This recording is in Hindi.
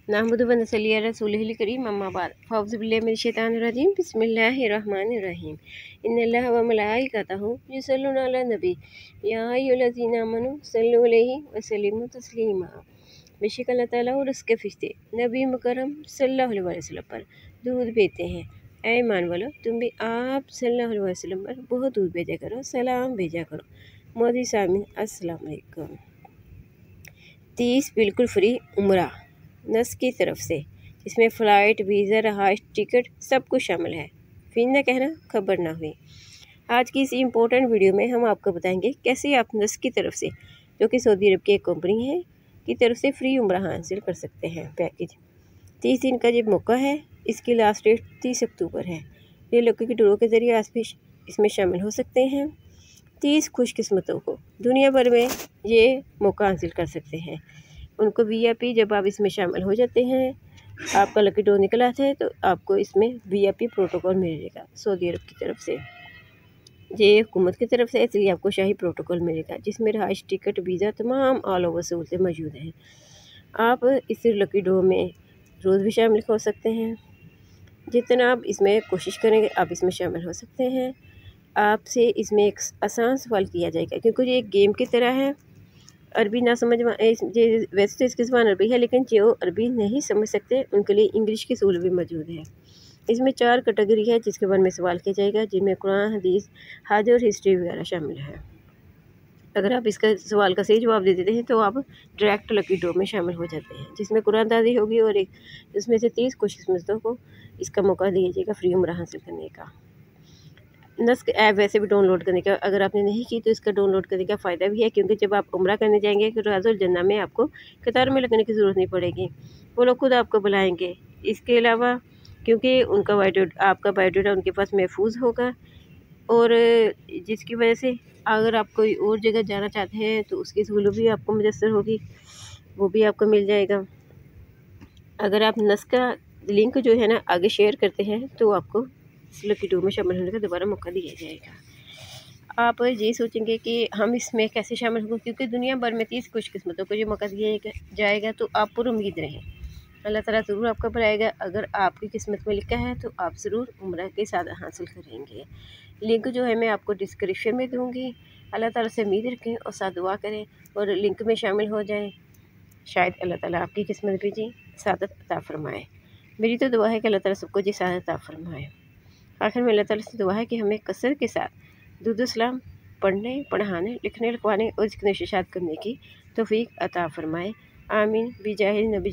नहमदु व नसल्ली अला रसूलिहिल करीम अम्मा बाद फ़ाउज़ु बिल्लाहि मिनश शैतानिर रजीम बिस्मिल्लाहिर रहमानिर रहीम इन्नल्लाहा व मलाइकतहु युसल्लूना अला नबी या अय्युहल्लज़ीना आमनू सल्लु अलैहि व सल्लिमू तस्लीमा। बेशक अल्लाह ताला और उसके फरिश्ते नबी मुकर्रम सल्लल्लाहु अलैहि वसल्लम पर दूध भेजते हैं। ऐ ईमान वालो, तुम भी आप सल्लल्लाहु अलैहि वसल्लम पर बहुत दूध भेजा करो, सलाम भेजा करो। मोदी सामीन अस्सलाम वालेकुम। 30 बिल्कुल फ्री उम्रा नस की तरफ से, इसमें फ़्लाइट, वीज़ा, रहाइश, टिकट सब कुछ शामिल है। फिर न कहना खबर ना हुई। आज की इस इम्पोर्टेंट वीडियो में हम आपको बताएंगे कैसे आप नस की तरफ से, जो कि सऊदी अरब की एक कंपनी है, की तरफ से फ्री उम्रा हासिल कर सकते हैं। पैकेज 30 दिन का जब मौका है, इसकी लास्ट डेट 30 अक्टूबर है। ये लकी की ड्रॉ के ज़रिए आज भी इसमें शामिल हो सकते हैं। 30 खुशकिस्मतों को दुनिया भर में ये मौका हासिल कर सकते हैं। उनको वीआईपी जब आप इसमें शामिल हो जाते हैं, आपका लकी ड्रॉ निकल आता है, तो आपको इसमें वीआईपी प्रोटोकॉल मिलेगा सऊदी अरब की तरफ से। ये हुकूमत की तरफ से, इसलिए आपको शाही प्रोटोकॉल मिलेगा, जिसमें रहाइश, टिकट, वीज़ा, तमाम ऑल ओवर सहूलतें मौजूद हैं। आप इस लकी ड्रॉ में रोज़ भी शामिल हो सकते हैं। जितना आप इसमें कोशिश करेंगे, आप इसमें शामिल हो सकते हैं। आपसे इसमें एक आसान सवाल किया जाएगा, क्योंकि ये एक गेम की तरह है। अरबी ना समझ वैसे तो इसकी ज़ुबान अरबी है, लेकिन जो अरबी नहीं समझ सकते उनके लिए इंग्लिश की सहूलत भी मौजूद है। इसमें 4 कैटेगरी है जिसके बारे में सवाल किया जाएगा, जिनमें कुरान, हदीस, हाज और हिस्ट्री वगैरह शामिल है। अगर आप इसका सवाल का सही जवाब दे देते हैं तो आप डायरेक्ट लकी ड्रॉ में शामिल हो जाते हैं, जिसमें कुरान दादी होगी और एक इसमें से 30 खुशकिस्मतों को इसका मौका दिया जाएगा फ्री उम्रा हासिल करने का। नस्क ऐप वैसे भी डाउनलोड करने का, अगर आपने नहीं की तो इसका डाउनलोड करने का फ़ायदा भी है, क्योंकि जब आप उम्रा करने जाएंगे तो राज़ुल जन्नह में आपको कतार में लगने की ज़रूरत नहीं पड़ेगी, वो लोग खुद आपको बुलाएंगे। इसके अलावा क्योंकि उनका बायोडाटा, आपका बायोडाटा उनके पास महफूज होगा, और जिसकी वजह से अगर आप कोई और जगह जाना चाहते हैं तो उसकी सहूलत भी आपको मुयस्सर होगी, वो भी आपको मिल जाएगा। अगर आप नस्क का लिंक जो है ना आगे शेयर करते हैं तो आपको लकी ड्रॉ में शामिल होने का दोबारा मौका दिया जाएगा। आप ये सोचेंगे कि हम इसमें कैसे शामिल होंगे, क्योंकि दुनिया भर में 30 खुशकिस्मतों को जो मौका दिया जाएगा, तो आप पुरुम्मीद रहें, अल्लाह ताला ज़रूर आपका बुलाएगा। अगर आपकी किस्मत में लिखा है तो आप ज़रूर उम्रा के साथ हासिल करेंगे। लिंक जो है मैं आपको डिस्क्रिप्शन में दूँगी। अल्लाह ताला से उम्मीद रखें और साथ दुआ करें और लिंक में शामिल हो जाएं। शायद अल्लाह ताला आपकी किस्मत भी जी सादत अता फरमाए। मेरी तो दुआ है कि अल्लाह ताला सबको जी सादत अता फरमाए। आखिर में अल्लाह ताला से दुआ है कि हमें कसरत के साथ दुरूद सलाम पढ़ने, पढ़ाने, लिखने, लिखवाने और ज़िक्र नशीशात करने की तौफीक अता फरमाए। आमीन बिजाहिल नबी।